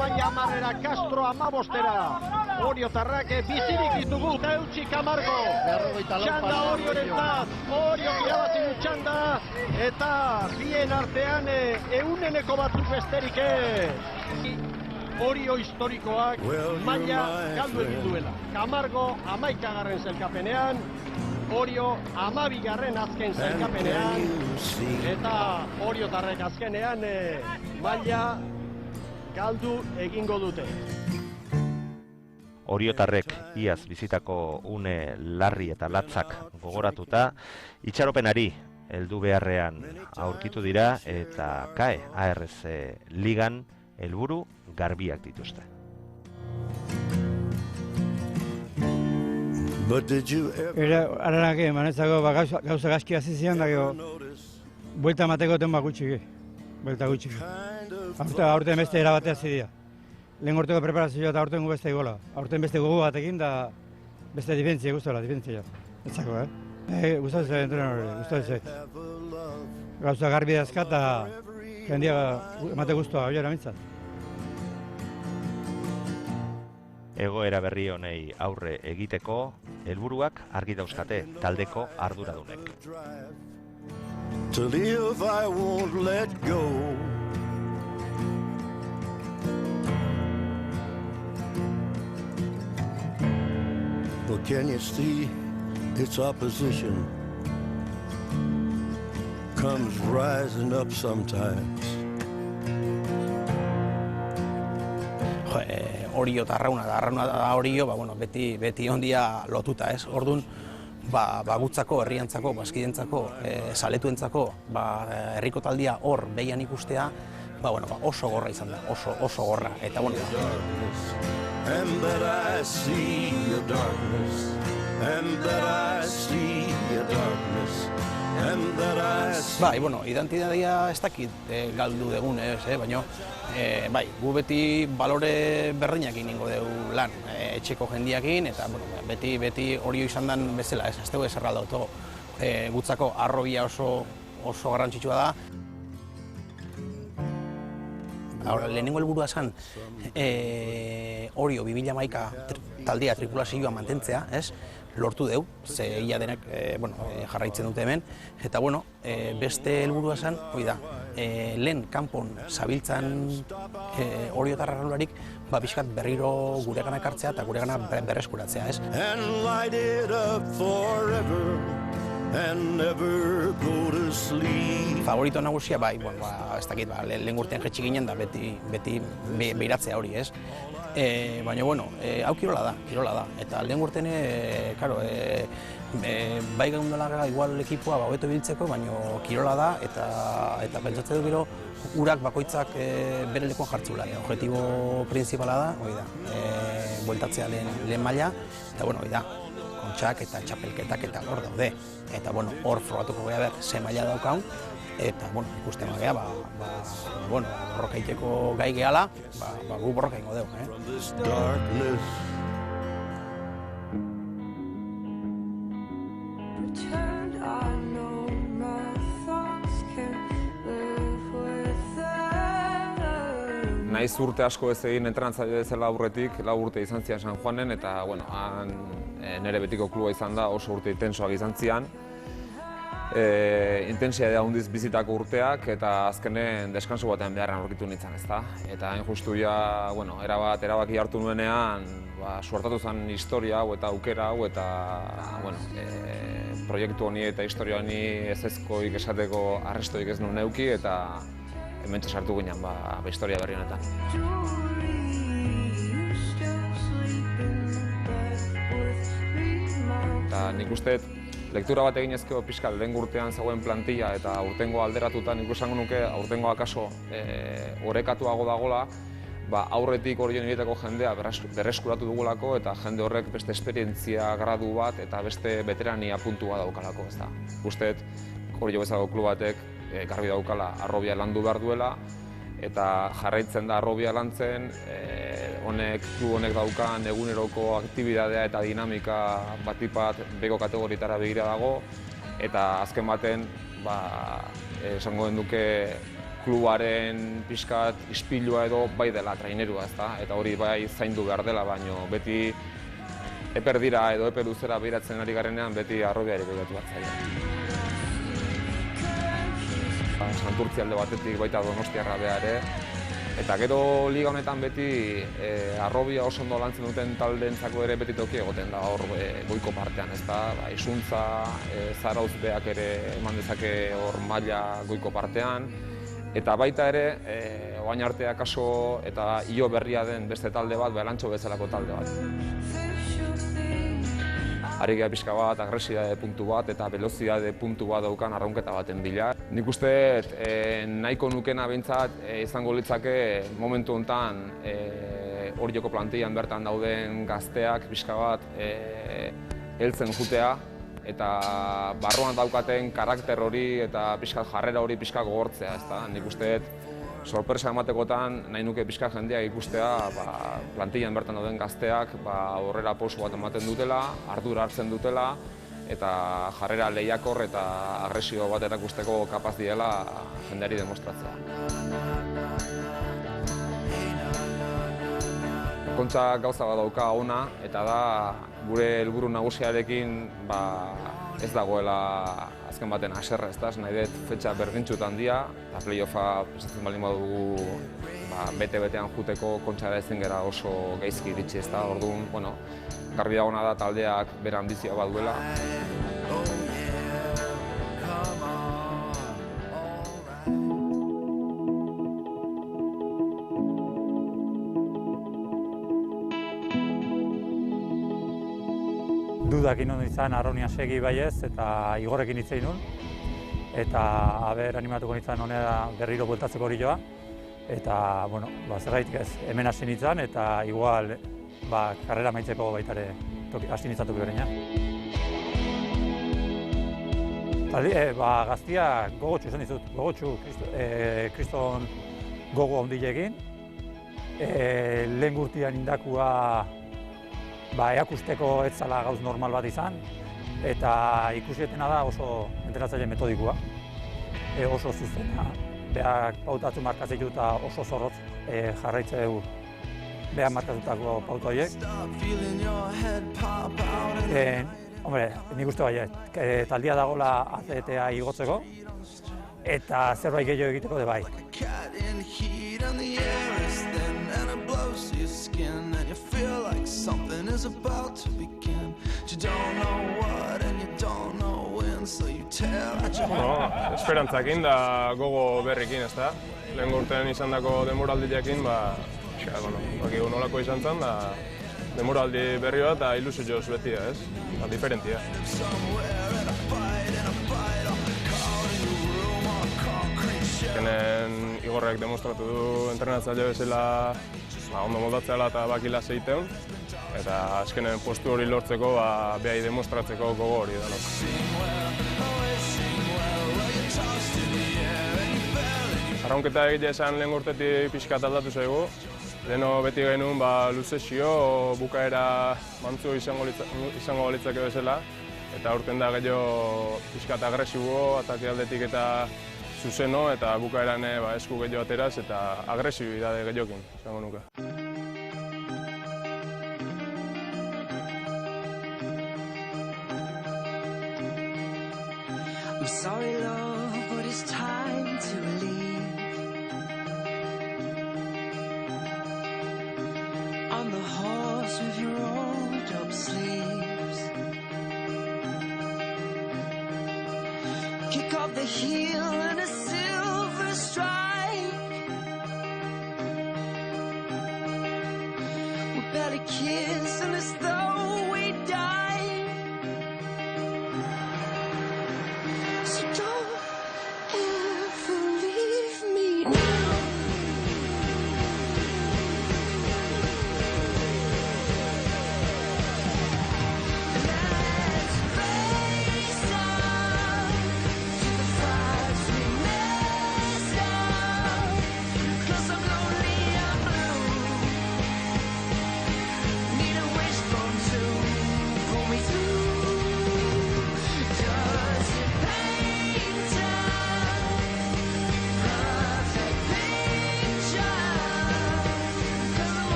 Amaia amarrera, Castro amabostera. Oriotarrak bizirik ditugu eta eutxi Camargo. Txanda Oriorentzat, Orio irabazi du txanda. Eta bien artean euneneko batzuk besterik ez. Orio historikoak maila galdu egin duela. Camargo 11. sailkapenean. Orio 12. azken sailkapenean, eta Oriotarrek azkenean maila galdu egingo dute. Oriotarrek iaz bizitako une larri eta latzak gogoratuta, itxaropenari heldu beharrean aurkitu dira eta KAE ARC ligan helburu garbiak dituzte. Aranak manetzako gauza gaski hasi zian da gero buelta mateko tenba gutxi. Buelta gutxi. Aurten beste erabatea zidia. Lehen urteko preparazioa eta aurten beste gola. Aurten beste gogo batekin da beste difentzia guztola, difentzia. Etzako, Gustatzen zen entrenadore, gustatzen zen. Gauza garbi dazka eta jendia emate guztua, hori eramintzat. Egoera berri honei aurre egiteko, helburuak argi dauzkate taldeko arduradunek. To live I won't let go. But can you see its opposition comes rising up sometimes. Orio eta Arrauna da Orio, beti ondia lotuta, ez? Orduan, gutzako, herriantzako, baskidentzako, saletuentzako, herriko taldia hor behian ikustea, oso gorra izan da, oso gorra. Eta, And that I see your darkness, and that I see your darkness, and that I see... identitatea ez dakit galdu dugun, baina, gu beti balore berdinak egingo dugu lan, etxeko jendiakin, eta beti Orio izan den bezala, ez dugu eserralda auto. Gutzako arrobia oso garrantzitsua da. Lehenengo helburua zen Orio 2011 taldea tripulazioa mantentzea, lortu deu, ze ia denak jarraitzen dute hemen, eta beste helburua zen, lehen kanpon zabiltzan Oriotar arraunlarik, pixkat berriro guregana ekartzea eta guregana berreskuratzea, ez? And light it up forever and never go to sleep. Favorito nagusia, ez dakit, lehen urtean jetxik ginen da, beti behiratzea hori, ez? Baina, hau kirola da, eta lehen urtean, bai gaundela igual ekipoa hobeto biltzeko, baina kirola da, eta pentsatzen du gero, urak bakoitzak bere lekuan jartzula. Objetibo principala da, bueltatzea lehen maila, eta kontxak eta txapelketak eta hor daude. Eta hor frogatuko gara behar ze maila daukaun, eta ikusten bagea, borroka iteko gai gehala, gu borroka ingo dugu. Naiz urte asko ez egin entrenatzaile bezala aurretik, 4 urte izan zian San Juanen, eta han nire betiko kluba izan da, oso urte intensoak izan zian. Intensia da hundiz bizitako urteak, eta azkenen deskansu batean beharren aurkitu nintzen, ezta? Eta hain justu ja, erabaki hartu nuenean, suertatu zen historia hau eta aukera hau, eta proiektu honi eta historia honi ezezkoik esateko arrestoik ez nuen neuki, eta hemen sartu ginen historia berri honetan. Eta nik uste, lektura bat egin ezkeo pixkat lehen urtean zegoen plantilla eta aurtengo alderatuta nik esango nuke aurtengo akaso orekatuago dagola, aurretik Orion egiteko jendea berreskuratu dugulako eta jende horrek beste esperientzia gradu bat eta beste veterania puntua daukalako, ez da. Usteet, Orio bezalako klub batek garbi daukala arrobia landu behar duela, eta jarraitzen da arrobia lantzen, klub honek daukan eguneroko aktibidadea eta dinamika batipat beko kategoritara begira dago, eta azken baten, esango den duke klubaren pixkat ispilua edo bai dela trainerua, ezta? Eta hori bai zaindu behar dela, baino beti eper dira edo eper luzera behiratzen ari garenean beti Harrobiari begiratu bat zaila. Santurtzi alde batetik baita Donostiarra beha ere. Eta gero liga honetan beti Harrobia oso ondo lantzen duten taldeentzako ere beti toki egoten da hor goiko partean, ezta? Izuntza, Zarautz beak ere eman dezake hor maila goiko partean. Eta baita ere, oain artea kaso eta io berria den beste talde bat, Belantxo bezalako talde bat. Arigea pixka bat, agresitate puntu bat eta velozitate puntu bat daukan arraunketa baten bila. Nik uste nahiko nukena behintzat izango litzake momentu honetan Orioko plantillan bertan dauden gazteak pixka bat heltzen jutea eta barruan daukaten karakter hori eta pixka jarrera hori pixka gogortzea, ezta? Nik uste sorpresa ematekotan nahi nuke pixka jendeak ikustea plantillan bertan dauden gazteak horrela pauso bat ematen dutela, ardura hartzen dutela eta jarrera lehiakor eta agresio bat erakusteko kapaz diela jendeari demostratzea. Kontxak gauza bat dauka ona eta da gure helburu nagusiarekin ez dagoela azken baten haserra, ezta? Nahi dut fetxa berdintxutan dira eta playoffa prestatzen baldin badugu bete-betean juteko Kontxara ezin gara oso gaizki iritsi, ezta? Orduan, garbi dagona da taldeak bere ambizioa bat duela. Dudak inon izan Arronia segi baiez eta Igorekin hitz egin nun. Eta aber animatuko nintzen honera berriro bueltatzeko hori joa. Eta, zergaitik ez, hemen hasi nintzen eta igual karrera maitzeko baita ere hasi nintzen toki bereina. Gaztia gogotxu izan dizut, gogotxu, kriston gogo handilekin. Lehen gurtian indakua eakusteko ez zala gauz normal bat izan, eta ikusietena da oso entrenatzaile metodikoa, oso zuzena. Beak pautatzu markatzeitu eta oso zorrotz jarraitzeu beak markatzutako pauta horiek. Nik uste baiet, taldia dagoela ACTA igotzeko, eta zerbait gehiago egiteko de bai. Esperantzakin da gogo berrikin, ezta? Lehen urtean izandako denboraldiakin, nolako izan zen, denboraldi berri bat eta ilusioz beti da, ez? Diferentia. Igorrek demostratu du entrenatzaile bezala ondo moldatzea eta bakila zeiteun, eta azkenen postu hori lortzeko behai demostratzeko gogo hori da. Arraunketa egitea esan lehen urtetik pixkat aldatu zaigu. Leheno beti genuen luzesio, bukaera mantzu izango litzake bezala, eta aurten da gehiago pixkat agresibo, atake aldetik eta zuzeno, eta bukaeran esku gehiago ateraz eta agresibidade gehiokin, izango nuke. I'm sorry, love, but it's time to leave. On the horse with your rolled up sleeves. Kick off the heel and a